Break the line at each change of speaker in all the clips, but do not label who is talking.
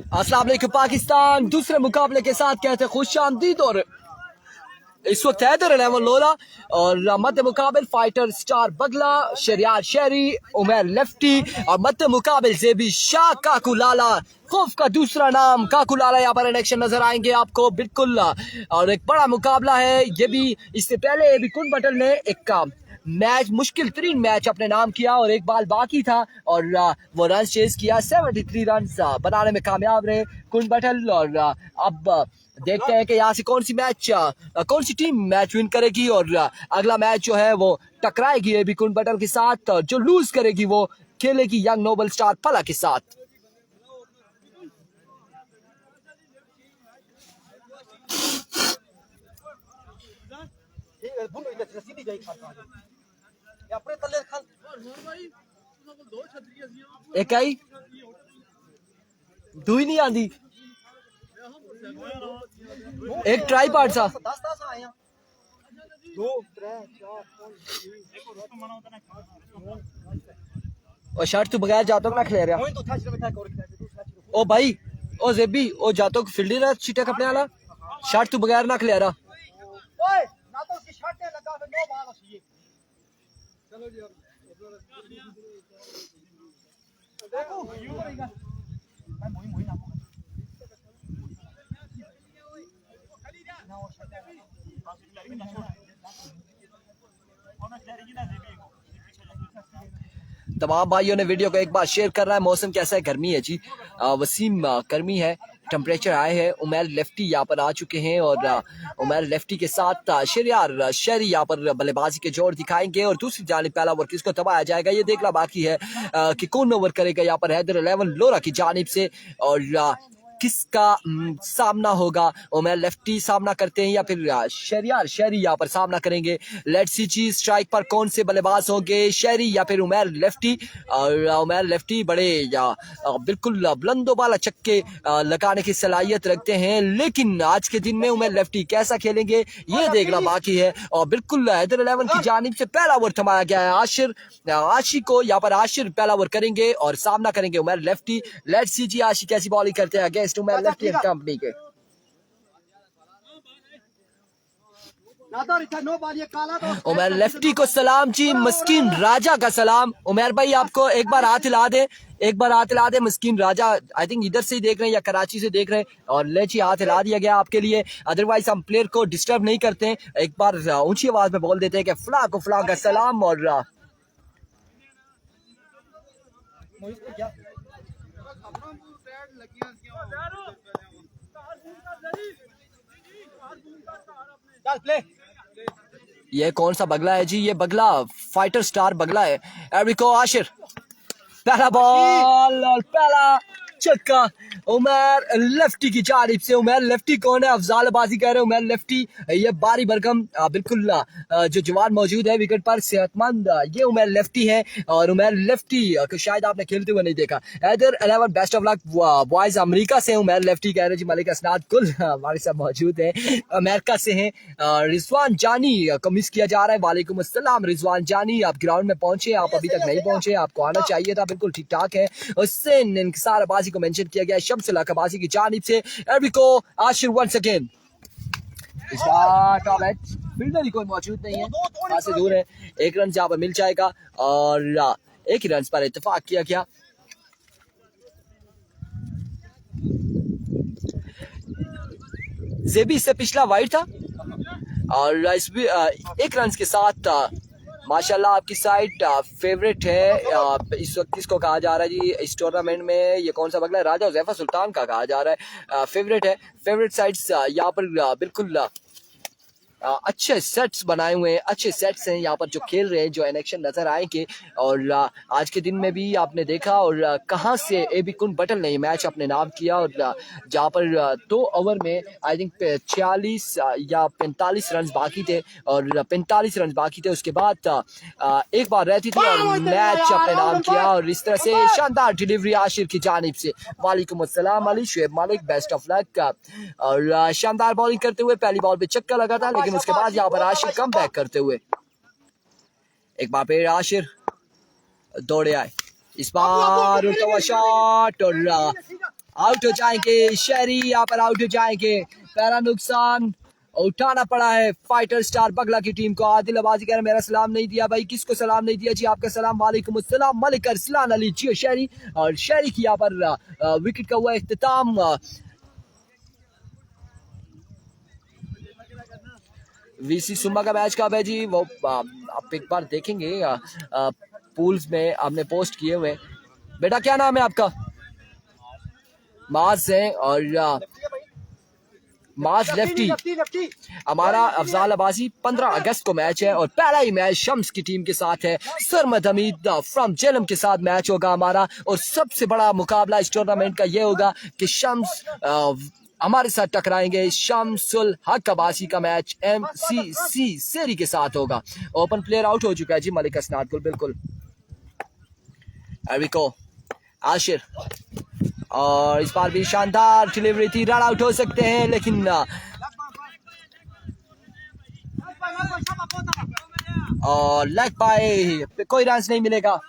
अस्सलाम वालेकुम पाकिस्तान दूसरे मुकाबले के साथ कहते हैं खुश आमदीद। और इस वक्त हैदर 11 लोला और मध्य मुकाबल फाइटर स्टार बगला, शरियार शेरी, उमर लेफ्टी और मध्य मुकाबल जेबी शाह काकू लाला। खौफ का दूसरा नाम काकू लाला यहाँ पर इलेक्शन नजर आएंगे आपको बिल्कुल। और एक बड़ा मुकाबला है ये भी। इससे पहले भी कुन बटल ने एक मैच मुश्किल तरीन मैच अपने नाम किया और एक बाल बाकी था और वो रन चेज किया। 73 रन बनाने में कामयाब रहे कुन बटल। और अब देखते हैं कि यहाँ से कौन सी टीम मैच विन करेगी और अगला मैच जो है वो टकराएगी एबी कुन बटल के साथ। जो लूज करेगी वो खेलेगी यंग नोबल स्टार पला के साथ। एक आई दुई नहीं आंदी एक ट्राई पार्ट सा और शर्ट तू बगैर जातो ना खिला रहा ओ भाई ओ जेबी ओ जातो फील्डिंग ना चीटे कपड़े वाला शर्ट तू बगैर ना खिला रहा। तमाम भाइयों ने वीडियो को एक बार शेयर कर रहा है। मौसम कैसा है? गर्मी है जी, वसीम गर्मी है। टेम्परेचर आए हैं। उमर लेफ्टी यहाँ पर आ चुके हैं और उमर लेफ्टी के साथ शरियार शेरी यहाँ पर बल्लेबाजी के जोर दिखाएंगे और दूसरी जानिब पहला ओवर किसको दबाया जाएगा ये देखना बाकी है कि कौन ओवर करेगा यहाँ पर हैदर 11 लोरा की जानिब से और किसका सामना होगा। उमर लेफ्टी सामना करते हैं या फिर शरियार शेरी यहाँ पर सामना करेंगे। लेट्स सी जी स्ट्राइक पर कौन से बल्लेबाज होंगे, शेरी या फिर उमर लेफ्टी। और उमर लेफ्टी बड़े बिल्कुल बुलंदो बाला चक्के लगाने की सलाहियत रखते हैं, लेकिन आज के दिन में उमर लेफ्टी कैसा खेलेंगे ये देखना बाकी है। और बिल्कुल हैदर 11 की जानिब से पहला ओवर थमाया गया है आशी को। यहाँ पर आशिर पहला ओवर करेंगे और सामना करेंगे उमर लेफ्टी। लेट्स सी जी आशी कैसी बॉलिंग करते हैं against Umar lefty and company के। उमर लेफ्टी को सलाम जी, मस्कीन राजा का सलाम। उमर भाई आपको एक बार हाथ हिला दे मस्कीन राजा। आई थिंक इधर से ही देख रहे हैं या कराची से देख रहे हैं और ले जी हाथ हिला दिया गया आपके लिए। अदरवाइज हम प्लेयर को डिस्टर्ब नहीं करते हैं, एक बार ऊंची आवाज में बोल देते हैं कि फला को फला का सलाम। और ये कौन सा बगला है जी? ये बगला फाइटर स्टार बगला है। एरिको आशिर पहला बॉल और पहला छक्का उमर लेफ्टी की जानिब से। उमर लेफ्टी कौन है? अफजालबाजी कर रहे हैं उमर लेफ्टी। ये बारी बरगम बिल्कुल जो जवान मौजूद है विकेट पर सेहतमंद, ये उमर लेफ्टी है। और उमर लेफ्टी को शायद आपने खेलते हुए नहीं देखा। Haider 11 best of luck boys America से उमर लेफ्टी कह रहे जी। मलिक असनाद कुल हमारे साथ मौजूद है अमेरिका से हैं। रिजवान जानी को मिस किया जा रहा है। वालेकुम अस्सलाम रिजवान जानी, आप ग्राउंड में पहुंचे, आप अभी तक नहीं पहुंचे, आपको आना चाहिए था। बिल्कुल ठीक ठाक है। उससे इंकिसारबाजी को मेंशन किया गया शम्स लकाबाजी की जानिब से। एरिको आशिर वंस अगेन फील्डर ही कोई मौजूद नहीं है, वहां से दूर है। एक रन जहां पर मिल जाएगा और एक ही रन पर इत्तेफाक किया गया। जेबी से पिछला वाइड था और एक रन के साथ माशाल्लाह आपकी साइड फेवरेट है इस वक्त। किसको कहा जा रहा है जी इस टूर्नामेंट में? ये कौन सा बगला है? राजा हुज़ैफा सुल्तान का कहा जा रहा है। फेवरेट है। फेवरेट साइड्स यहाँ पर बिल्कुल अच्छे सेट्स बनाए हुए हैं, अच्छे सेट्स हैं यहाँ पर जो खेल रहे हैं, जो एनेक्शन नजर आएंगे। और आज के दिन में भी आपने देखा और कहाँ से एबी कुन बटल ने मैच अपने नाम किया और जहाँ पर 2 ओवर में आई थिंक 46 या 45 रन बाकी थे और 45 रन बाकी थे। उसके बाद एक बार रहती थी और मैच अपने नाम किया और इस तरह से शानदार डिलीवरी आशिर की जानिब से। वालेकुम अस्सलाम अली शुएब मालिक, बेस्ट ऑफ लक। और शानदार बॉलिंग करते हुए पहली बॉल पे चक्का लगा था, लेकिन उसके बाद यहाँ पर आशिर कम बैक करते हुए एक बार फिर आशिर दौड़े आए, इस बार उल्टा हुआ शॉट और आउट हो जाएंगे। शहरी यहाँ पर आउट हो जाएंगे, पहला नुकसान उठाना पड़ा है फाइटर स्टार बगला की टीम को। आदिल अब्बासी कह रहे मेरा सलाम नहीं दिया भाई, किसको सलाम नहीं दिया जी? आपका सलाम, वालेकुम अस्सलाम मलिक अरसलान अली जी शहरी। और शहरी की यहाँ पर विकेट का हुआ इख्तिताम। वीसी सुम्मा का मैच कब है जी? वो आप एक बार देखेंगे, पूल्स में आपने पोस्ट किए हुए। बेटा क्या नाम है आपका? माज है और माज लेफ्टी। हमारा अफजाल अब्बासी 15 अगस्त को मैच है और पहला ही मैच शम्स की टीम के साथ है। सरमद हमीद फ्रॉम जेलम के साथ मैच होगा हमारा और सबसे बड़ा मुकाबला इस टूर्नामेंट का ये होगा कि शम्स हमारे साथ टकराएंगे। शम्सुल हक अब्बासी का मैच MCC सेरी के साथ होगा। ओपन प्लेयर आउट हो चुका है जी मलिक असनाद गुल, बिल्कुल। एरिको आशिर और इस बार भी शानदार डिलीवरी थी, रन आउट हो सकते हैं लेकिन और लेग बाय पे कोई रन नहीं मिलेगा।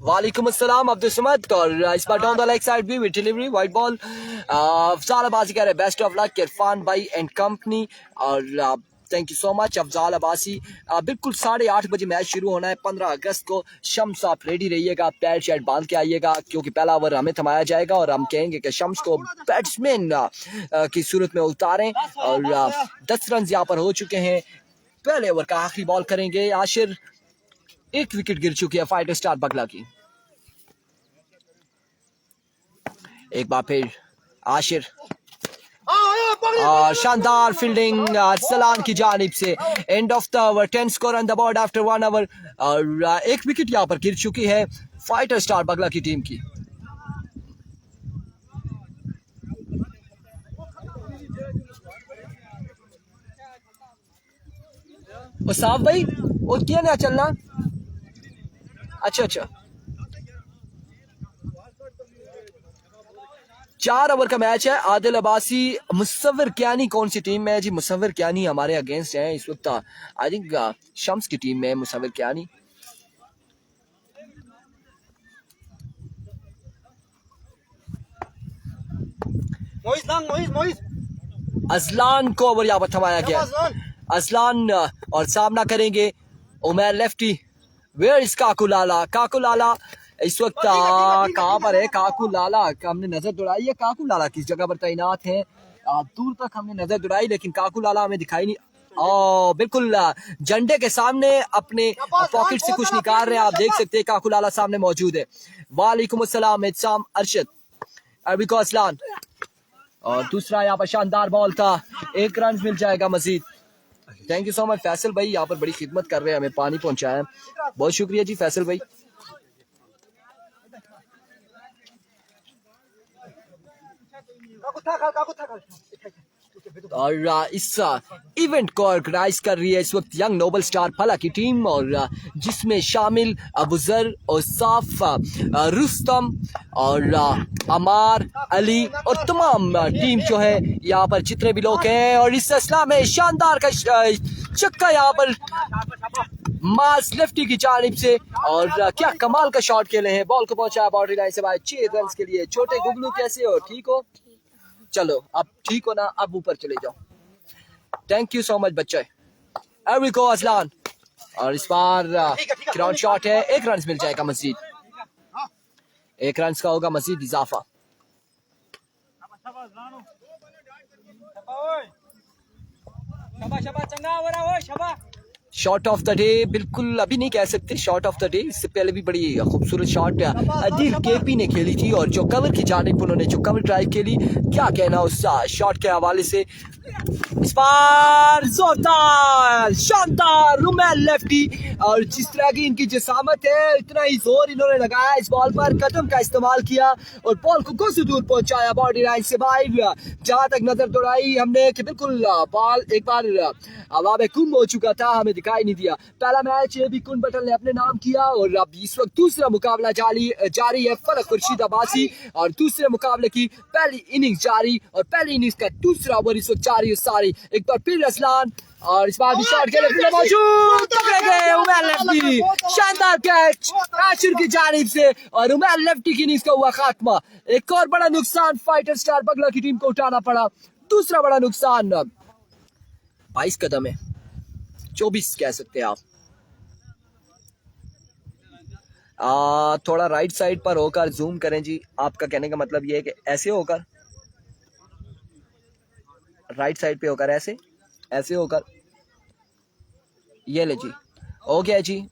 वालेकुम अस्सलाम अब्दुल समद और इस बार डाउन द लेग साइड भी with delivery white ball. Afzal Abbasi कह रहे बेस्ट ऑफ लक इरफान भाई एंड कंपनी और thank you so much Afzal Abbasi. बिल्कुल 8:30 बजे मैच शुरू होना है 15 अगस्त को। शम्स आप रेडी रहिएगा, पैड शैड बांध के आइएगा क्योंकि पहला ओवर हमें थमाया जाएगा और हम कहेंगे कि शम्स को बैट्समैन की सूरत में उतारें। और 10 रन यहाँ पर हो चुके हैं। पहले ओवर का आखिरी बॉल करेंगे आशिर। एक विकेट गिर चुकी है फाइटर स्टार बगला की। एक बार फिर आशिर और शानदार फील्डिंग अरसलान की जानिब से। And of the over, 10 score on the board after 1 over और एक विकेट यहाँ पर गिर चुकी है फाइटर स्टार बगला की टीम की। साहब भाई उठिए ना चलना। अच्छा 4 ओवर का मैच है। आदिल अब्बासी मुसव्विर क्यानी कौन सी टीम में है जी? मुसव्विर क्यानी हमारे अगेंस्ट है इस वक्त। आई थिंक शम्स की टीम में मुसव्विर क्यानी। अजलान को ओवर यहाँ पर थमाया गया। अजलान और सामना करेंगे उमैर लेफ्टी। वेयर इज काकू लाला? काकू लाला इस वक्त कहाँ पर है? काकू लाला हमने नजर दौड़ाई है, काकू लाला किस जगह पर तैनात है? दूर तक हमने नजर दौड़ाई लेकिन काकू लाला हमें दिखाई नहीं। बिल्कुल झंडे के सामने अपने पॉकेट से कुछ निकाल रहे हैं, आप देख सकते हैं काकू लाला सामने मौजूद है। वालेकुम अस्सलाम इत्साम अरशद अरबी को असलान। और दूसरा यहाँ पर शानदार बॉल था, 1 रन मिल जाएगा Majid. Thank you so much Faisal भाई, यहाँ पर बड़ी खिदमत कर रहे हैं, हमें पानी पहुंचाया, बहुत शुक्रिया जी फैसल भाई। और इस इवेंट को ऑर्गेनाइज कर रही है इस वक्त यंग नोबल स्टार फला की टीम और जिसमें शामिल अबूजर और साफ रुस्तम और अमार अली और तमाम टीम जो है यहाँ पर जितने भी लोग हैं। और इस असला में शानदार का चक्का यहाँ पर मास लेफ्टी की जानिब से और क्या कमाल का शॉट खेले हैं। बॉल को पहुंचाया बाउंड्री लाइन से बाहर 6 रन के लिए। छोटे गुगलू कैसे हो? ठीक हो? चलो अब ठीक हो ना, अब ऊपर चले जाओ। थैंक यू सो मच बच्चे। एरिको असलान और इस बार ग्राउंड शॉट है, 1 रन मिल जाएगा मजीद, 1 रन का होगा मजीद इजाफा। शॉट ऑफ द डे बिल्कुल अभी नहीं कह सकते शॉट ऑफ द डे, इससे पहले भी बड़ी खूबसूरत शॉट अदील केपी ने खेली थी और जो कवर की जानिब उन्होंने जो कवर ड्राइव खेली, क्या कहना उस शॉट के हवाले से। इस बार जोरदार शानदार रुमैल लेफ्टी और जिस तरह की इनकी जसामत है इतना ही जोर इन्होंने लगाया इस बॉल पर, कदम का इस्तेमाल किया और बॉल को कुछ दूर पहुंचाया बाउंड्री लाइन से बाहर। जहां तक नजर दौड़ाई हमने कि बिल्कुल बॉल एक बार हवा में गुम हो चुका था, हमें दिखाई नहीं दिया। पहला मैच भी कुन बटल ने अपने नाम किया और अब इस वक्त दूसरा मुकाबला जारी है। फलक खुर्शीद अब्बासी और दूसरे मुकाबले की पहली इनिंग्स जारी और पहली इनिंग्स का दूसरा ओवर इस वक्त जारी सारी। एक बार फिर असलान और इस बार भी शॉट के लिए मौजूद, पकड़े गए उमर लेफ्टी, शानदार कैच आशिर की जानिब से और उमर लेफ्टी की इनिंग्स का हुआ खात्मा। एक और बड़ा नुकसान फाइटर स्टार बगला की टीम को उठाना पड़ा। दूसरा बड़ा नुकसान 22 कदम है, 24 कह सकते हैं आप। थोड़ा राइट साइड पर होकर जूम करें जी। आपका कहने का मतलब ये है कि ऐसे होकर, राइट साइड पे होकर, ऐसे होकर, ये ले जी, हो गया जी।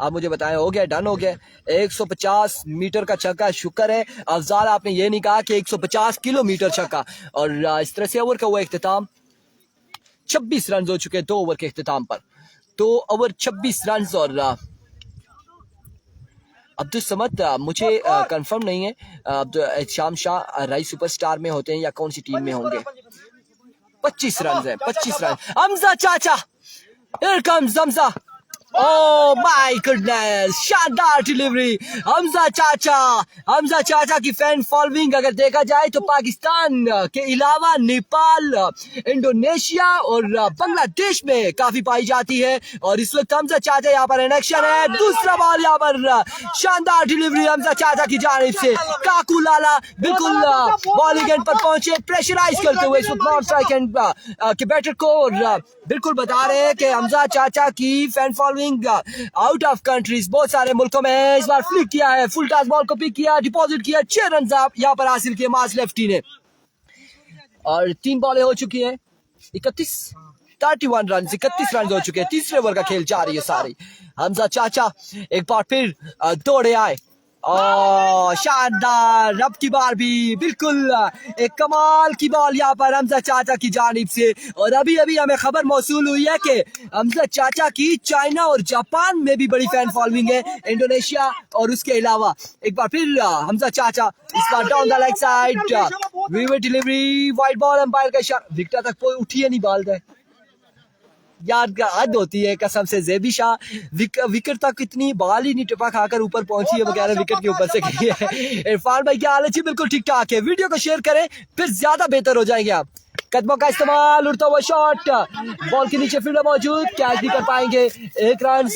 आप मुझे बताएं, हो गया, डन हो गया। 150 मीटर का छक्का, शुक्र है अफजाल आपने ये नहीं कहा कि 150 किलोमीटर छक्का। और इस तरह से ओवर का हुआ इख्तिताम। 26 रन हो चुके हैं 2 ओवर के इख्तिताम पर, 2 ओवर 26 रन। और अब्दुल समद मुझे कंफर्म नहीं है शाम शाह राई सुपरस्टार में होते हैं या कौन सी टीम में होंगे। 25 रन है, 25 रन। हमजा चाचा, here comes Hamza. Oh my goodness, शानदार डिलीवरी। हमजा चाचा की फैन फॉलोइंग अगर देखा जाए तो पाकिस्तान के अलावा नेपाल, इंडोनेशिया और बांग्लादेश में काफी पाई जाती है। और इस वक्त हमजा चाचा यहाँ पर इन एक्शन है। दूसरा बॉल यहाँ पर शानदार डिलीवरी हमजा चाचा की जानिब से। काकू लाला बिल्कुल बॉलिंग एंड पर पहुंचे, प्रेशराइज करते हुए इस वक्त नॉन स्ट्राइक एंड के बैटर को। और बिल्कुल बता रहे हैं कि हमजा चाचा की fan following out of countries बहुत सारे मुल्कों में इस बार फ्लिक किया है। फुल टॉस बॉल को पिक किया, डिपॉजिट किया, 6 रन यहाँ पर हासिल किए मास लेफ्टी ने। और 3 बॉलें हो चुकी हैं, 31 रन, 31 रन हो चुके हैं। तीसरे ओवर का खेल जारी है सारी। हमजा चाचा एक बार फिर दौड़े आए। शानदार, अब की बार भी बिल्कुल एक कमाल की बॉल यहाँ पर हमजा चाचा की जानिब से। और अभी हमें खबर मौसूल हुई है कि हमजा चाचा की चाइना और जापान में भी बड़ी फैन फॉलोइंग है, इंडोनेशिया और उसके अलावा। एक बार फिर हमजा चाचा इस बार down the leg side, wicket delivery, wide ball, umpire का इशारा। विकेट तक कोई उठी है नहीं बाल है यार, हद होती है कसम से। जेबी शाह विकेट तक इतनी बॉल ही नहीं टिपा खाकर ऊपर पहुंची है, वो कह रहे विकेट के ऊपर से गई है। इरफान भाई क्या हाल है जी? बिल्कुल ठीक ठाक है। वीडियो को शेयर करें फिर ज्यादा बेहतर हो जाएंगे आप। कदमों का इस्तेमाल, उड़ता हुआ शॉट, बॉल के नीचे फील्डर मौजूद, कैच भी कर पाएंगे। 1 रन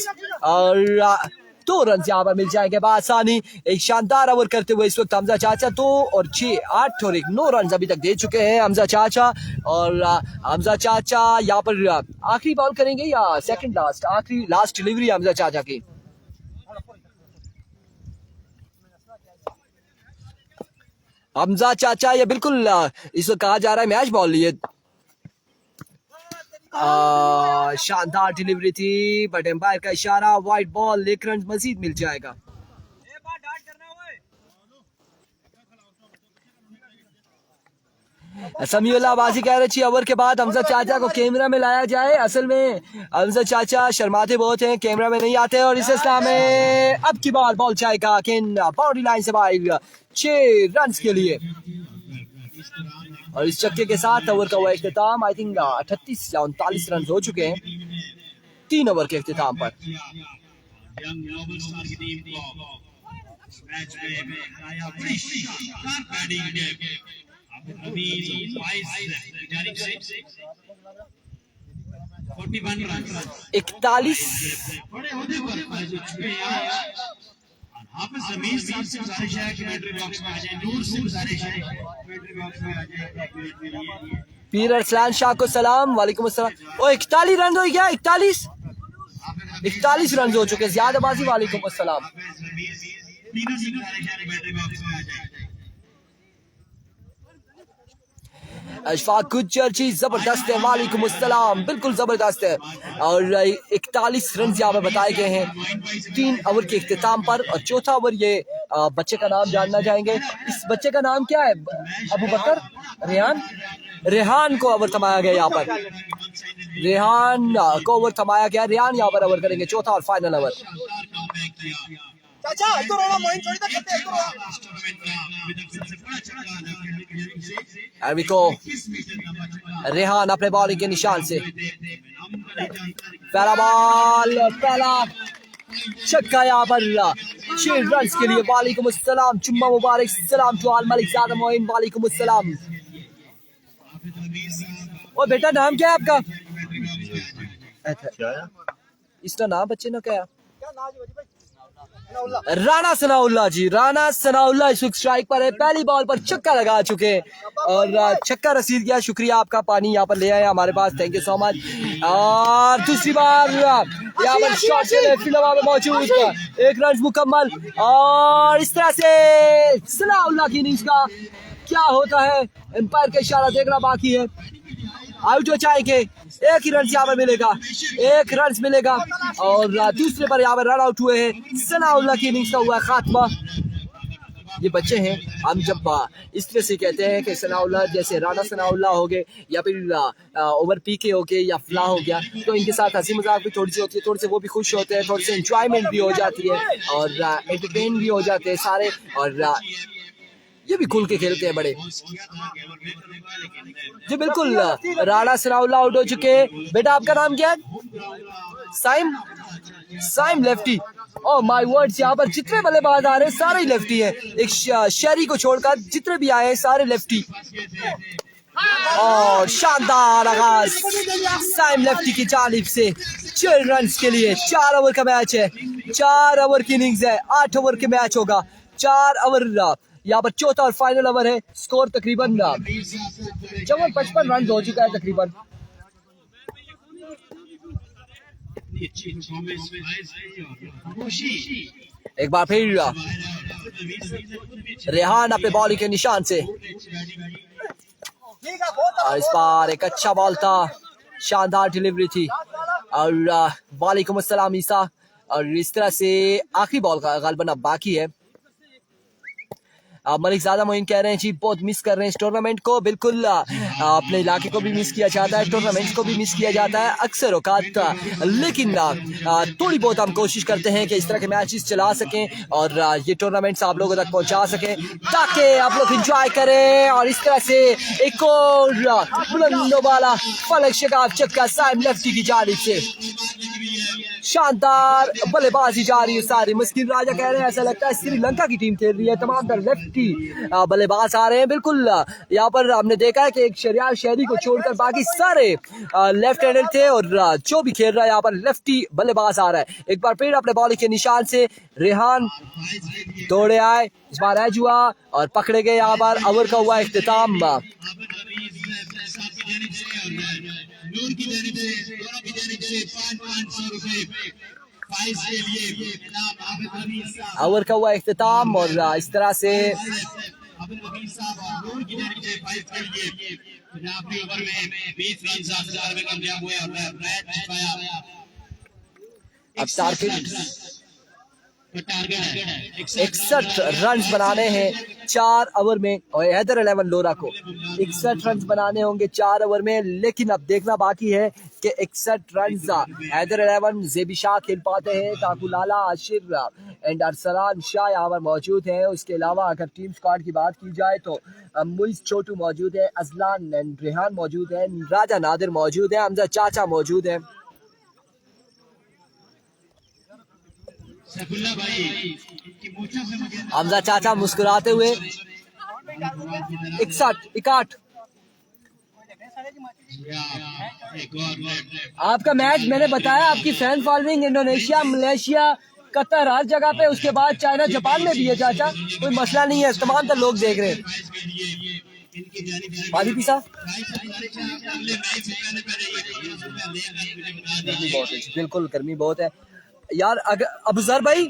और 2 रन यहाँ पर मिल जाएंगे बआसानी। एक शानदार ओवर करते हुए इस वक्त हमजा चाचा 2 और 6, 8 और 1, 9 रन अभी तक दे चुके हैं हमजा चाचा। और हमजा चाचा यहाँ पर आखिरी बॉल करेंगे या सेकंड लास्ट, आखिरी लास्ट डिलीवरी हमजा चाचा की। हमजा चाचा ये बिल्कुल इसको कहा जा रहा है मैच बॉल लिए। शानदार डिलीवरी थी बट एम्पायर का इशारा, वाइड बॉल, 1 रन मजीद मिल जाएगा। समीउल्लाह बाजी कह रहे 6 ओवर के बाद हमजा चाचा को कैमरा में लाया जाए। असल में हमजा चाचा शर्माते बहुत हैं, कैमरा में नहीं आते। और इस इस्लाम में अब की बार बॉल जाएगा किन बाउंड्री लाइन से बाहर 6 रन के लिए। और इस चक्के के साथ ओवर का हुआ इख्तिताम। आई थिंक 38 या 39 रन हो चुके हैं 3 ओवर के इख्तिताम पर। इकतालीस पीर अरसलान शाह को सलाम, वालेकुम अस्सलाम। ओ 41 रन हो गया, 41 रन हो चुके, ज्यादा बाजी। वालेकुम अस्सलाम। अशफाक गुज्जर जी जबरदस्त है, वालेकुम अस्सलाम, बिल्कुल जबरदस्त है। और 41 रन यहाँ पर बताए गए हैं 3 ओवर के इख्तिताम पर। और चौथा ओवर ये बच्चे का नाम जानना चाहेंगे। इस बच्चे का नाम क्या है? अबू बकर, रेहान को ओवर थमाया गया यहाँ पर। रेहान को ओवर थमाया गया, रेहान यहाँ पर ओवर करेंगे चौथा और फाइनल ओवर। चाचा इधर आओ, मोइन थोड़ी तक करते हैं। रेहान अपने बॉलिंग के निशान से पहला बॉल, पहला छक्का यहाँ पर 6 रन के लिए। वालेकुम अस्सलाम, जुम्मा मुबारक, सलाम टू ऑल मलिक ज़ादा मोइन, वालेकुम अस्सलाम। ओ बेटा नाम क्या है आपका? इसका नाम बच्चे ने क्या? राणा सनाउल्लाह जी, राणा सनाउल्लाह इस वक्त स्ट्राइक पर है। पहली बॉल पर छक्का लगा चुके हैं और छक्का रसीद किया। शुक्रिया आपका, पानी यहाँ पर ले आए हमारे पास, थैंक यू सो मच। और दूसरी बार यहाँ पर शॉट में मौजूद, 1 रन मुकम्मल। और इस तरह से सनाउल्लाह की इनिंग्स का क्या होता है, एम्पायर का इशारा देखना बाकी है। आउट हो जाएंगे, 1 ही रन यहाँ पर मिलेगा, 1 रन मिलेगा। और दूसरे पर यहाँ पर रन आउट हुए हैं। सनाउल्लाह की इनिंग्स का हुआ खात्मा। ये बच्चे हैं, हम जब इस तरह से कहते हैं कि सनाउल्लाह, जैसे राणा सनाउल्लाह हो गए या फिर ओवर पीके हो गए या फ्ला हो गया, तो इनके साथ हंसी मजाक भी थोड़ी सी होती है, थोड़ी से वो भी खुश होते हैं, थोड़ी सी एंजॉयमेंट भी हो जाती है और एंटरटेन भी हो जाते हैं सारे। और ये भी खुल के खेलते हैं बड़े जी, बिल्कुल। राणा सनाउल्लाह आउट हो चुके हैं। बेटा आपका नाम क्या है? Saim, Saim lefty. Oh my words, यहाँ पर जितने बल्लेबाज आ रहे हैं सारे ही लेफ्टी हैं। एक शहरी को छोड़कर जितने भी आए हैं सारे लेफ्टी। और शानदार आगाज साइम लेफ्टी की जानिब से 6 रन के लिए। 4 ओवर का मैच है, 4 ओवर की इनिंग्स है, 8 ओवर के मैच होगा। 4 ओवर यहाँ पर चौथा और फाइनल ओवर है। स्कोर तकरीबन 55 रन हो चुका है तकरीबन। एक बार फिर रेहान अपने बॉलिंग के निशान से, और इस बार एक अच्छा बॉल था, शानदार डिलीवरी थी। और वालेकुम अस्सलाम ईसा। और इस तरह से आखिरी बॉल का गालबन अब बाकी है। मलिक ज़ादा मोइन कह रहे हैं जी बहुत मिस कर रहे हैं इस टूर्नामेंट को। बिल्कुल, अपने इलाके को भी मिस किया जाता है, टूर्नामेंट्स को भी मिस किया जाता है अक्सर औकात, लेकिन थोड़ी बहुत हम कोशिश करते हैं कि इस तरह के मैचेस चला सकें और ये टूर्नामेंट्स आप लोगों तक पहुंचा सकें ताकि आप लोग एंजॉय करें। और इस तरह से एक और बुलंदों वाला फलक शिकाफ चक्का साइम लेफ्टी की जानिब से, शानदार बल्लेबाजी जा रही है सारी। मुस्किन राजा कह रहे हैं ऐसा लगता है श्रीलंका की टीम खेल रही है, तमाम तर लेफ्टी बल्लेबाज आ रहे हैं। बिल्कुल, यहाँ पर हमने देखा है कि एक शरियार शहरी को छोड़कर बाकी सारे लेफ्ट हैंडर थे और जो भी खेल रहा है यहाँ पर लेफ्टी बल्लेबाज आ रहा है। एक बार फिर अपने बॉलिंग के निशान से रेहान दौड़े आए, इस बार एज हुआ और पकड़े गए। यहाँ पर ओवर का हुआ इख्तिताम। ओवर का हुआ इख्तिताम और इस तरह से अब टारगेट 61 रन बनाने हैं 4 ओवर में और हैदर 11 लोरा को 61 रन बनाने होंगे 4 ओवर में। लेकिन अब देखना बाकी है कि 61 रन हैदर 11 जेबी शाह खेल पाते हैं, ताकुलाला आशिर एंड अरसलान शाह यहाँ पर मौजूद हैं। उसके अलावा अगर टीम स्क्वाड की बात की जाए तो मुइज छोटू मौजूद है, अजलान एंड रेहान मौजूद है, राजा नादिर मौजूद है, हमजा चाचा मौजूद है। हमजा चाचा मुस्कुराते हुए 61 आपका मैच मैंने बताया, आपकी fan following Indonesia, Malaysia, Qatar, हर जगह पे, उसके बाद चाइना, जापान में भी है चाचा, कोई मसला नहीं है, तमाम तर लोग देख रहे हैं। पानी पीसा बिल्कुल, गर्मी बहुत है यार। अबूजर भाई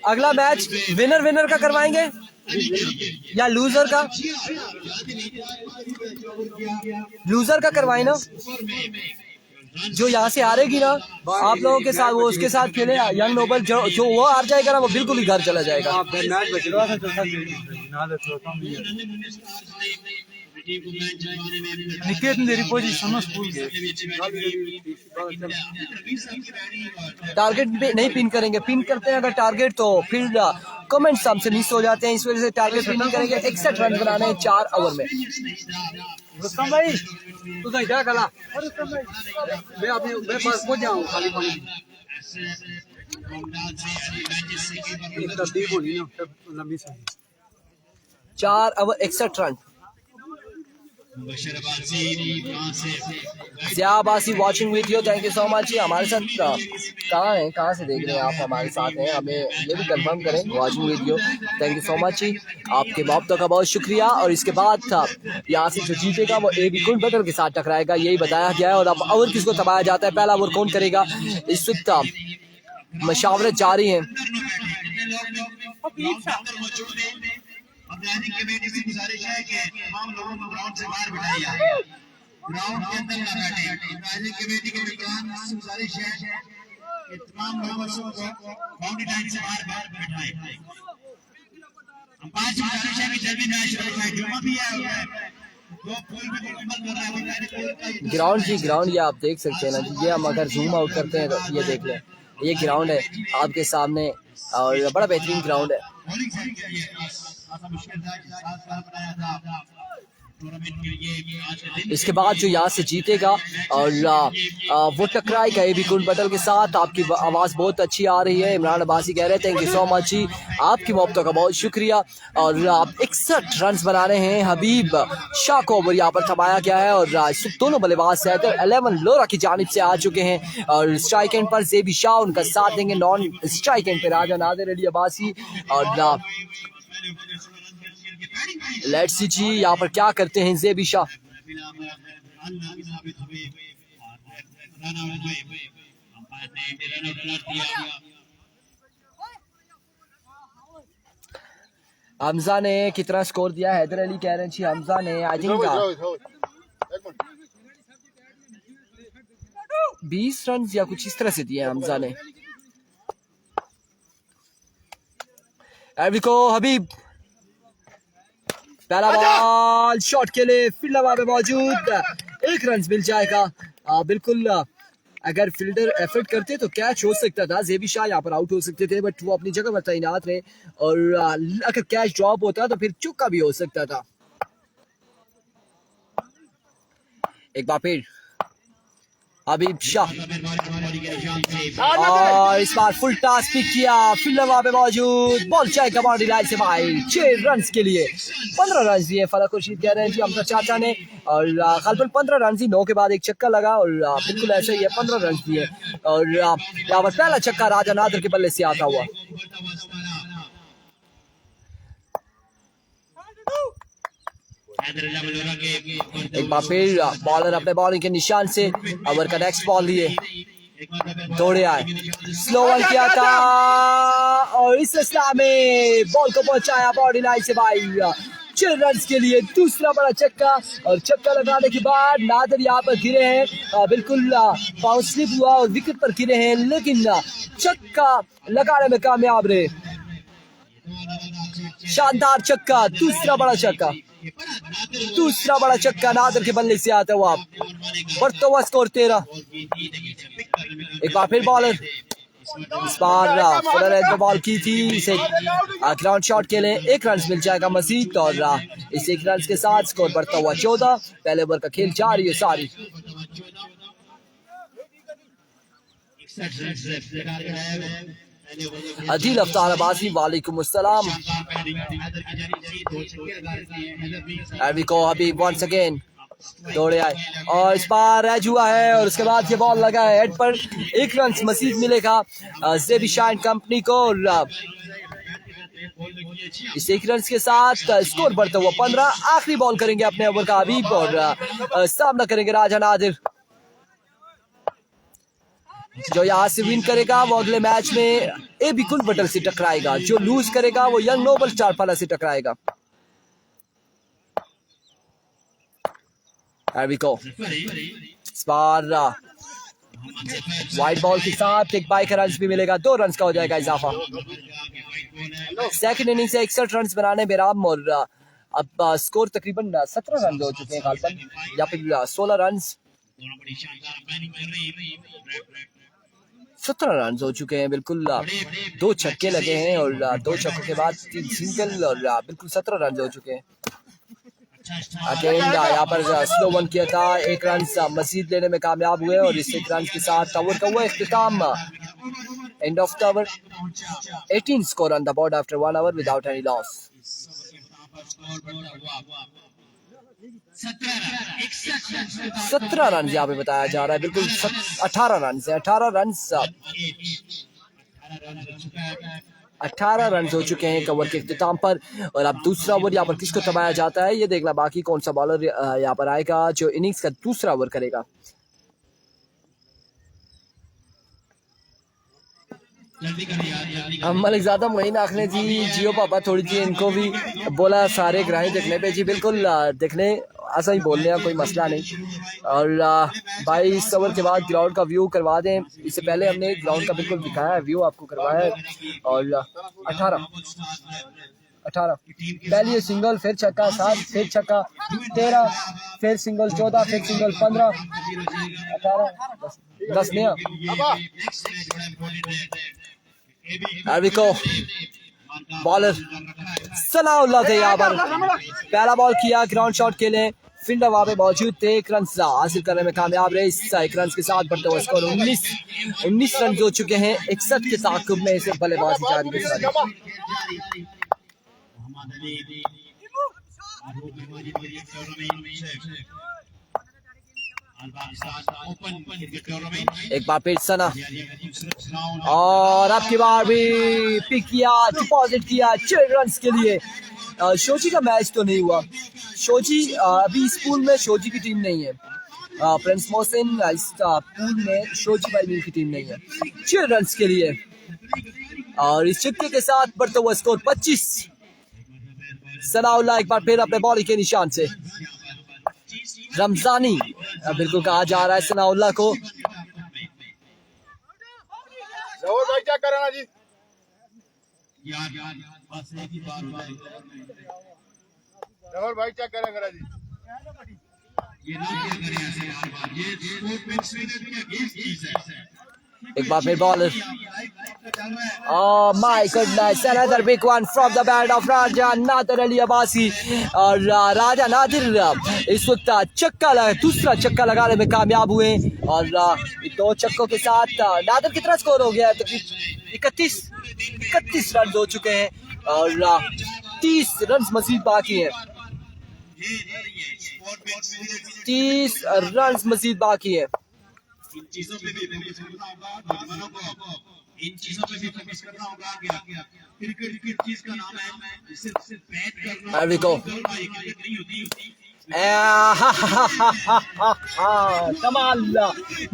अगला मैच विनर का करवाएंगे या लूजर का? लूजर का करवाए ना, जो यहाँ से हारेगी ना आप लोगों के साथ, वो उसके साथ खेले यंग नोबल, जो वो हार जाएगा ना वो बिल्कुल ही घर चला जाएगा। टारगेट नहीं पिन करेंगे, पिन करते हैं अगर टारगेट तो फिर कमेंट्स हमसे मिस हो जाते हैं, इस वजह से टारगेट फिट नहीं करेंगे। 61 रन बनाने हैं 4 ओवर में।
रुस्तम भाई तू तो क्या कला मैं अपने मैं पास पहुंच जाऊं खाली पानी तब्दील होनी ना लंबी से
4 ओवर 61 रन। ज़ियाबासी watching video, thank you so much. हमारे साथ कहाँ हैं, कहाँ से देख रहे हैं आप हमारे साथ हैं, हमें ये भी कंफर्म करें। Watching video, thank you so much. आपके मोहब्बतों का बहुत शुक्रिया। और इसके बाद था यहाँ से जो जीतेगा वो AB गुड बटल के साथ टकराएगा, यही बताया गया है। और अब ओवर किसको थमाया जाता है, पहला ओवर कौन करेगा, इस वक्त मशावरत जारी है।
प्लानिंग कमेटी से गुजारिश है कि तमाम लोगों को ग्राउंड से बाहर बिठाया जाए, ग्राउंड के अंदर न बैठे। प्लानिंग कमेटी के मेंबरान से गुजारिश है कि तमाम लोगों को बाउंड्री लाइन से बाहर बिठाएं। अंपायर से गुजारिश है कि जल्दी मैच शुरू हो जाए, जुम्मा भी है तो फुल में मुकम्मल कर रहा है।
ग्राउंड की ग्राउंड ये आप देख सकते हैं ना जी, ये हम अगर जूम आउट करते हैं तो ये देख लें, ये ग्राउंड है आपके सामने और बड़ा बेहतरीन ग्राउंड है। इसके बाद जो यहाँ से जीतेगा और वो टकराएगा AB गुड बटल के साथ। आपकी आवाज़ बहुत अच्छी आ रही है, इमरान अब्बासी कह रहे हैं थैंक यू सो मच जी, आपकी मोहब्बतों का बहुत शुक्रिया। और आप 61 रन बना रहे हैं। हबीब शाह को ओवर यहाँ पर थमाया गया है और दोनों बल्लेबाज सैयद 11 लोरा की जानिब से आ चुके हैं और स्ट्राइक एंड पर ज़ेबी शाह उनका साथ देंगे। नॉन स्ट्राइक एंड पे राजा नादिर अली अब्बासी। और लेट्स सी जी यहाँ पर क्या करते हैं ज़ेबी शाह। हमजा ने कितना स्कोर दिया, हैदर अली कह रहे हैं जी हमजा ने आई थिंक 20 रन या कुछ इस तरह से दिए हमजा ने। हबीब पहला बॉल शॉट के लिए फील्डर हवा में मौजूद, 1 रन मिल जाएगा। बिल्कुल अगर फील्डर एफर्ट करते तो कैच हो सकता था, ज़ेबी शाह यहाँ पर आउट हो सकते थे, बट वो अपनी जगह पर तैनात रहे और अगर कैच ड्रॉप होता तो फिर चुक्का भी हो सकता था। एक बार फिर हबीब शाह और इस बार फुल टॉस पिक किया, फील्डर वहां पे मौजूद, बॉल जाएगा बाउंड्री लाइन से बाहर। 6 रन के लिए 15 रन दिए फलक खुर्शीद कह रहे हैं जी हमजा चाचा ने। और गलबन 15 रन ही, 9 के बाद एक छक्का लगा और बिल्कुल ऐसा ही है 15 रन दिए। और यहाँ पर पहला छक्का राजा नादिर के बल्ले से आता हुआ। एक बार फिर बॉलर अपने बॉलिंग के निशान से ओवर का नेक्स्ट बॉल लिए दौड़े आए, स्लो वन किया था और इस सिलसिला में बॉल को पहुंचाया बॉडी लाइन से बाहर। 6 रन के लिए दूसरा बड़ा छक्का और छक्का लगाने के बाद नादिर यहाँ पर गिरे हैं, बिल्कुल पाँव स्लिप हुआ और विकेट पर गिरे हैं, लेकिन छक्का लगाने में कामयाब रहे। शानदार छक्का, दूसरा बड़ा छक्का, दूसरा बड़ा छक्का नादिर के बल्ले से आता हुआ। बढ़ता हुआ स्कोर 13। एक बार फिर बॉलर, इस बार फुलर ने बॉल की थी, इसे ग्राउंड शॉट के लिए 1 रन मिल जाएगा मजीद और इस 1 रन के साथ स्कोर बढ़ता हुआ 14। पहले ओवर का खेल जारी है सारी। अदील अफ्तार अब्बासी वालेकुम अस्सलाम। हबीब वंस अगेन दौड़े आए और इस बार एज हुआ है और उसके बाद ये बॉल लगा है हेड पर। 1 रन मजीद मिलेगा ज़ेबी शाह कंपनी को और इस 1 रन के साथ स्कोर बढ़ता हुआ 15। आखिरी बॉल करेंगे अपने ओवर का हबीब और सामना करेंगे राजा नादिर। जो यहाँ से विन करेगा वो अगले मैच में AB गुड बटल से टकराएगा, जो लूज करेगा वो यंग नोबल स्टार पाला से टकराएगा। इस बार वाइड बॉल के साथ एक बाई का रन भी मिलेगा, 2 रन का हो जाएगा इजाफा। सेकंड इनिंग से 61 रन बनाने बेराम और अब स्कोर तकरीबन 17 रन हो चुके हैं गालबन या फिर 16 रन। 17 रन हो चुके हैं। बिल्कुल 2 छक्के लगे हैं और 2 छक्कों के बाद 3 सिंगल और बिल्कुल 17 रन हो चुके हैं। अगेन यहाँ पर स्लो वन किया था, 1 रन मजीद लेने में कामयाब हुए और इस 1 रन के साथ ओवर का हुआ इख्तिताम। End of the over, 18 score on the board after 1 hour without any loss. 17 run यहाँ पे बताया जा रहा है। बिल्कुल 18 रन से 18 रन हो चुके हैं ओवर के इख्तिताम पर। और अब दूसरा ओवर यहाँ पर किसको थमाया जाता है ये देखना बाकी, कौन सा बॉलर यहाँ पर आएगा जो इनिंग्स का दूसरा ओवर करेगा। मलिक ज़्यादा मोइन आखने जी, जियो पापा थोड़ी जी इनको भी बोला सारे ग्राही देखने पे जी। बिल्कुल देखने ऐसा ही बोलने का कोई मसला नहीं। और भाई इस ओवर के बाद ग्राउंड का व्यू करवा दें, इससे पहले हमने ग्राउंड का बिल्कुल दिखाया है, व्यू आपको करवाया है। और 18 पहले सिंगल, फिर छक्का, 7 फिर छक्का, 13 फिर सिंगल, 14 फिर सिंगल, 15 18 10 नया। बॉलर सनाउल्लाह थे यहाँ पर, पहला बॉल किया, ग्राउंड शॉट के लिए फील्डर वहां पे मौजूद थे। 1 रन हासिल करने में कामयाब रहे। इस 1 रन के साथ बढ़ते हुए स्कोर 19 रन हो चुके हैं। 61 के ताक़ुब में इसे बल्लेबाजी जारी है। एक बार फिर सना और अब की बार भी पिक किया, डिपॉजिट किया 6 रन के लिए। शोजी का मैच तो नहीं हुआ, शोजी अभी इस पूल में शोजी की टीम नहीं है। प्रिंस मोहसिन इस पूल में शोजी भाई की टीम नहीं है। 6 रन के लिए और इस छक्के के साथ बढ़ता हुआ स्कोर 25। सनाउल्लाह एक बार फिर अपने बॉलिंग के निशान से, रमजानी बिल्कुल कहा जा रहा है सनाउल्लाह को।
भाई क्या करना जी, जवहर भाई क्या करेंगे जी।
एक बार फिर bowler, my goodness, another big one from the bat of Raja Nadir Ali Abbasi. और राजा नादिर इस वक्त चक्का लगा, दूसरा चक्का लगाने में कामयाब हुए और 2 छक्कों के साथ नादिर कितना स्कोर हो गया है? 31 रन हो चुके हैं और 30 रन मजीद बाकी हैं। 30 रन मजीद बाकी है।
इन चीजों पे भी फोकस करना होगा, नौजवानों को इन चीजों पे भी फोकस करना होगा कि क्रिकेट किस चीज का नाम है, सिर्फ बैट करना नहीं होती।
कमाल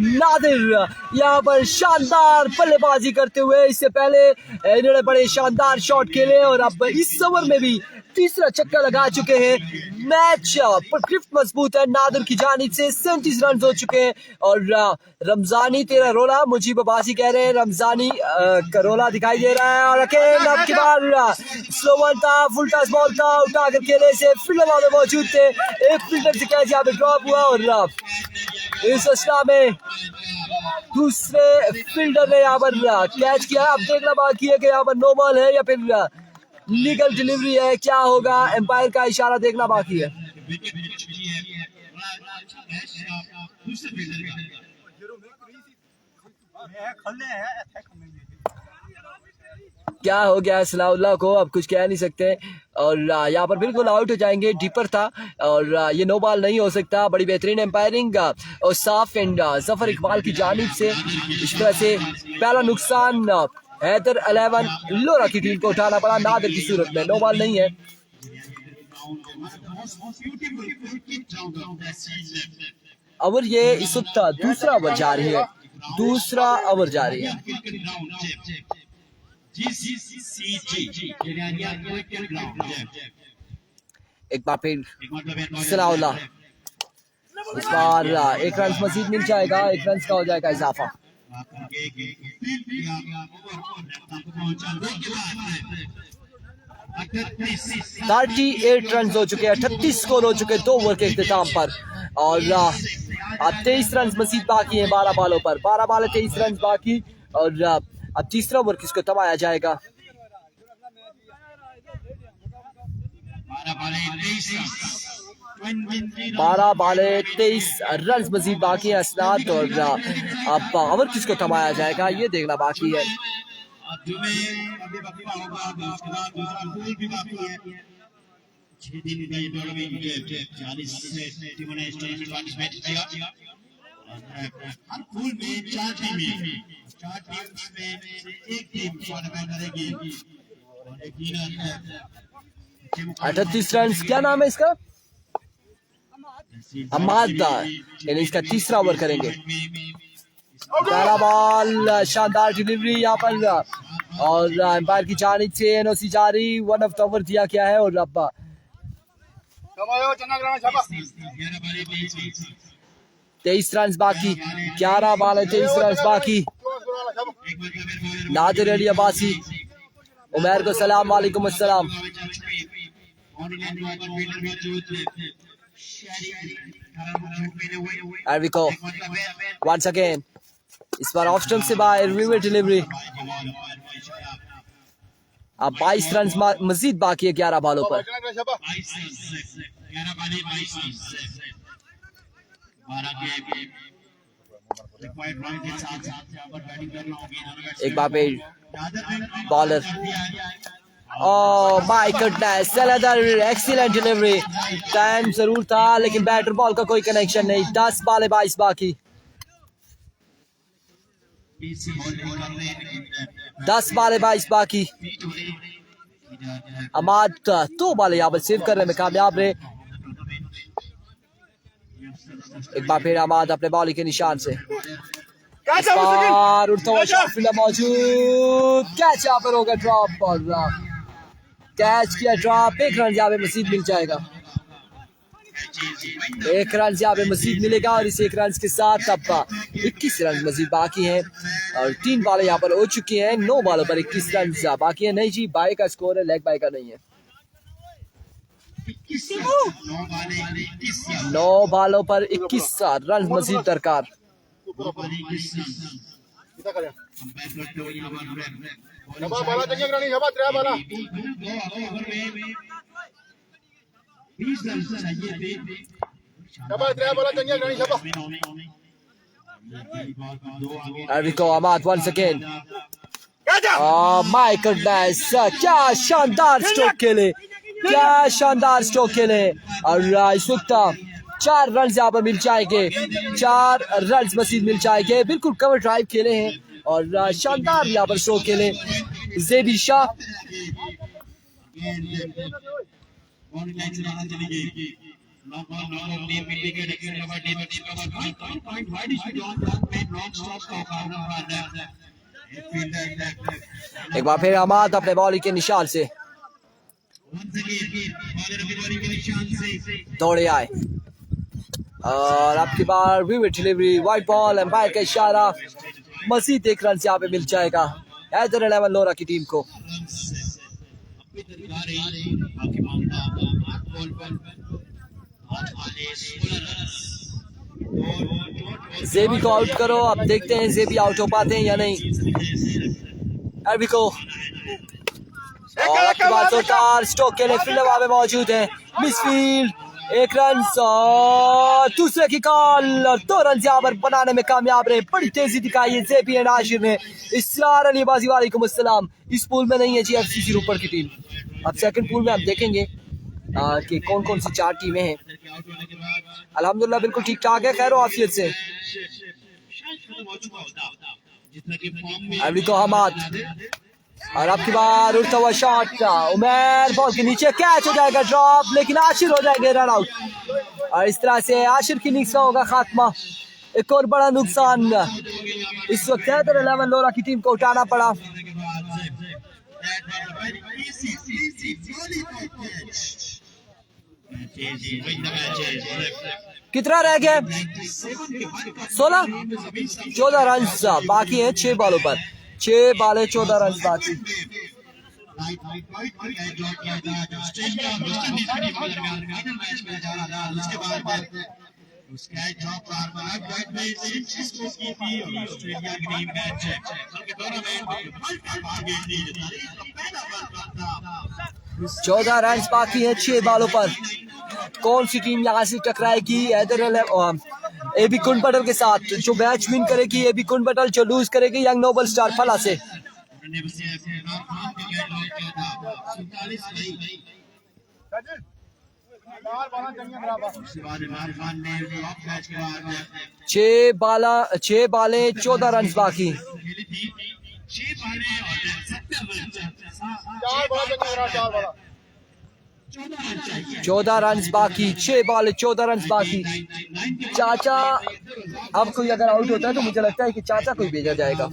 नादिर यहाँ पर शानदार बल्लेबाजी करते हुए, इससे पहले इन्होंने बड़े शानदार शॉट खेले और अब इस ओवर में भी तीसरा चक्का लगा चुके हैं। मैच पर गिफ्ट मजबूत है नादिर की जानिब से। 37 रन हो चुके हैं और रमजानी तेरा रोला, मुजीब अब्बासी कह रहे हैं रमजानी का रोला दिखाई दे रहा है। और अकेले अब की बार स्लो वन था, फुल टॉस बॉल था, उठा कर खेले से फील्डर वहां में मौजूद थे। एक फील्डर से कैच यहाँ पे ड्रॉप हुआ और इस अवस्था में दूसरे फील्डर ने यहाँ पर कैच किया। अब देखना बाकी है कि यहाँ पर नो बॉल है या फिर लीगल डिलीवरी है, क्या होगा, एम्पायर का इशारा देखना बाकी है। क्या हो गया सनाउल्लाह को, अब कुछ कह नहीं सकते। और यहाँ पर बिल्कुल आउट हो जाएंगे, डीपर था और ये नो बॉल नहीं हो सकता। बड़ी बेहतरीन एम्पायरिंग और साफ एंड जफर इकबाल की जानिब से। इस तरह से पहला नुकसान हैदर 11 लोरा की टीम को उठाना पड़ा नादिर की सूरत में। नो बॉल नहीं है। ओवर ये इस वक्त दूसरा ओवर जारी है, दूसरा ओवर जारी है। एक बार फिर सनाउल्लाह, इस बार 1 रन मजीद मिल जाएगा, 1 रन का हो जाएगा इजाफा। 38 रन हो चुके हैं, 38 स्कोर हो चुके हैं 2 ओवर के इख्तिताम पर और 23 रन मजीद बाकी हैं 12 बॉलों पर। 12 बॉल 23 रन बाकी और अब तीसरा ओवर किसको थमाया जाएगा? 12 बाले 23 रन मजीद बाकी है असनाद, और अब ओवर किसको थमाया जाएगा ये देखना बाकी है।
पूल में 4 टीमें में एक टीम क्वालिफाई करेगी और यकीनन
38 रन। क्या नाम है इसका? अमाद, यानी इसका तीसरा ओवर करेंगे। पहला बॉल, शानदार डिलीवरी यहाँ पर, और एम्पायर की जानिब से एनओसी जारी, 1 ऑफ द ओवर दिया गया है। और अब 23 रन बाकी, 11 बॉल है, 23 रन बाकी। नादिर अली अब्बासी, उमैर को सलाम, वालेकुम अस्सलाम। There we go. Once again, इस बार ऑफ स्टंप से बाहर, रिवर्स डिलीवरी। अब 22 रन मजीद बाकी है 11 बॉलों पर। एक बार पे bowler, my goodness, excellent delivery. Time जरूर था लेकिन बैटर बॉल का कोई कनेक्शन नहीं। 10 बॉल 22 बाकी, 10 बॉल 22 बाकी। अमाद 2 बॉल यहाँ पर सेव करने में कामयाब रहे। एक बार फिर अमाद अपने बॉल के निशान से, इस बार उड़ता हुआ शॉट फील्डर मौजूद, कैच यहाँ पर होगा ड्रॉप, और कैच किया ड्रॉप। 1 रन यहाँ पे मजीद मिल जाएगा, 1 रन यहाँ पे मजीद मिलेगा, और इस 1 रन के साथ अब 21 रन मजीद बाकी हैं, और 3 बॉल यहाँ पर हो चुकी हैं। 9 बॉलों पर 21 रन बाकी है। नहीं जी, बाई का स्कोर है, लेग बाई का नहीं है। 9 बॉलों पर 21 रन मजीद दरकार। Ahmad once again. Oh my goodness, क्या शानदार स्ट्रोक खेले, क्या शानदार स्ट्रोक खेले। और इस वक्त 4 रन यहाँ पर मिल जाएंगे, 4 रन मजीद मिल जाएंगे। बिल्कुल कवर ड्राइव खेले हैं और शानदार यहाँ पर स्ट्रोक खेले ज़ेबी शाह। एक बार फिर अहमद अपने बॉलिंग के निशान से दौड़े आए और आपकी बार विविड डिलीवरी, वाइड बॉल, एम्पायर का इशारा। मजीद 1 रन से यहाँ पे मिल जाएगा हैदर 11 लोरा की टीम को। ज़ेबी को आउट करो। अब देखते हैं ज़ेबी आउट हो पाते हैं या नहीं। अरबी को और आपके बाद जोरदार स्ट्रोक के लिए फील्डर वहां पे मौजूद है। मिसफील्ड, 1 रन और दूसरे की कॉल और 2 रन यहाँ पर बनाने में कामयाब रहे। बड़ी तेजी दिखाई है ज़ेबी एंड आशिर ने। इसरार अली बाजी वालेकुम अस्सलाम। इस पूल में नहीं है जी एफसीसी रूपर की टीम। अब सेकंड पूल में हम देखेंगे कि कौन कौन सी 4 टीमें हैं। अल्हम्दुलिल्लाह बिल्कुल ठीक ठाक है, खैर आफियत से। अभी को हमाद और आपकी बार उड़ता हुआ शॉट, उमर बॉल के नीचे, कैच हो जाएगा ड्रॉप, लेकिन आशिर हो जाएंगे रन आउट। और इस तरह से आशिर की इनिंग्स का होगा खात्मा। एक और बड़ा नुकसान इस वक्त हैदर 11 लोरा की टीम को उठाना पड़ा। कितना रह गया? 16, 14 रन बाकी हैं 6 बॉलों पर। 6 बॉल 14 रन बाकी।
स्काई ड्रॉप बार में स्कोर की थी ऑस्ट्रेलिया की टीम मैच है बल्कि टूर्नामेंट में आगे दी पहला वर्ल्ड कप
14 रन बाकी है 6 बॉलों पर। कौन सी टीम यहाँ से टकराएगी एबी कुंडपटल के साथ? जो मैच विन करेगी एबी कुंडपटल, जो लूज करेगी यंग नोबल स्टार फला से। छह बालें 14 रन बाकी। 14 रन बाकी, 6 बॉल 14 रन बाकी। चाचा अब कोई अगर आउट होता है तो मुझे लगता है कि चाचा को ही भेजा जाएगा।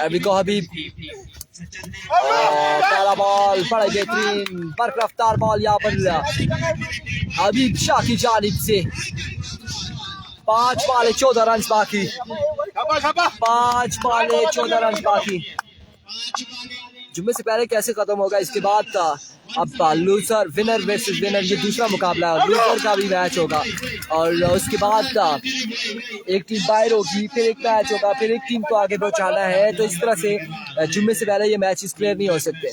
अभी को हबीब, पहला बॉल बड़ा बेहतरीन बर्क रफ्तार बॉल यहाँ पर हबीब शाह की जानिब से। 5 बॉल 14 रन बाकी, 5 बॉल 14 रन बाकी। जुम्मे से पहले कैसे खत्म होगा, इसके बाद अब लूजर विनर वर्सेस विनर ये दूसरा मुकाबला है। लूजर का भी मैच होगा और उसके बाद एक टीम बाहर होगी, फिर एक मैच होगा, फिर एक टीम को आगे पहुंचाना है। तो इस तरह से जुम्मे से पहले ये मैचेस क्लियर नहीं हो सकते।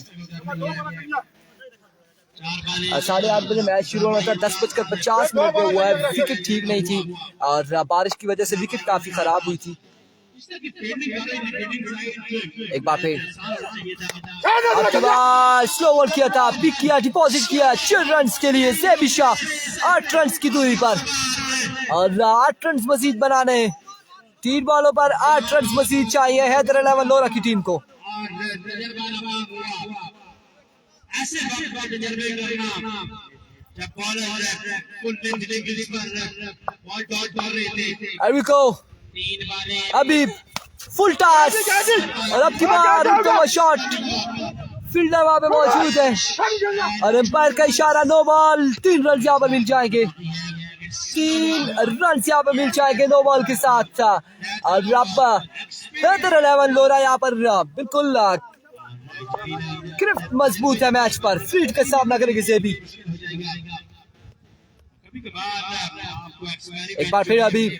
8:30 बजे मैच शुरू होना था, 10:50 पे हुआ है। विकेट ठीक नहीं थी और बारिश की वजह से विकेट काफी खराब हुई थी। एक बार फिर स्लो ओवर किया था, पिक किया, डिपॉजिट किया 4 रन के लिए ज़ेबी शाह 8 रन की दूरी पर और 8 रन मजीद बनाने। 3 बॉलों पर 8 रन मजीद चाहिए हैदर 11 लोरा की टीम को। अभी फुल टॉस और अब की बार उनका शॉट, फील्डर वहां पे मौजूद है और एम्पायर का इशारा, नो बॉल। 3 रन यहाँ पर मिल जाएंगे, 3 रन यहाँ पर मिल जाएंगे नो बॉल के साथ। और अब हैदर 11 लोरा यहाँ पर बिल्कुल ग्रिफ्ट मजबूत है मैच पर, फील्ड का सामना करेंगे ज़ेबी। एक बार फिर अभी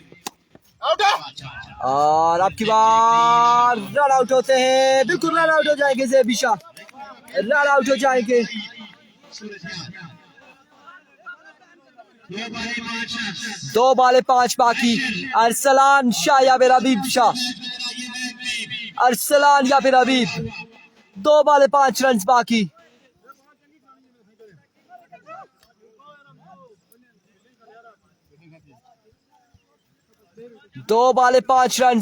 और अब की बार रन आउट होते हैं, बिल्कुल रन आउट हो जाएंगे ज़ेबी शाह, रन आउट हो जाएंगे। 2 बॉल 5 बाकी। अरसलान शाह या फिर हबीब शाह, अरसलान या फिर हबीब। 2 बॉल 5 रन बाकी। दो बॉल 5 रन।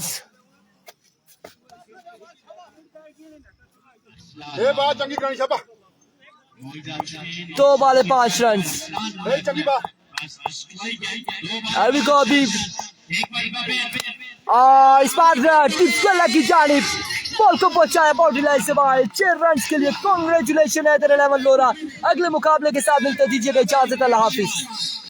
2 ball 5 run. अभी को अभी इस बार टिप्स की जानिब बॉल को पहुंचाया बाउंड्री लाइन से बाहर। 6 रन के लिए कांग्रेचुलेशन हैदर 11 लोरा। अगले मुकाबले के साथ मिलते दीजिएगा इजाजत, अल्लाह हाफिज।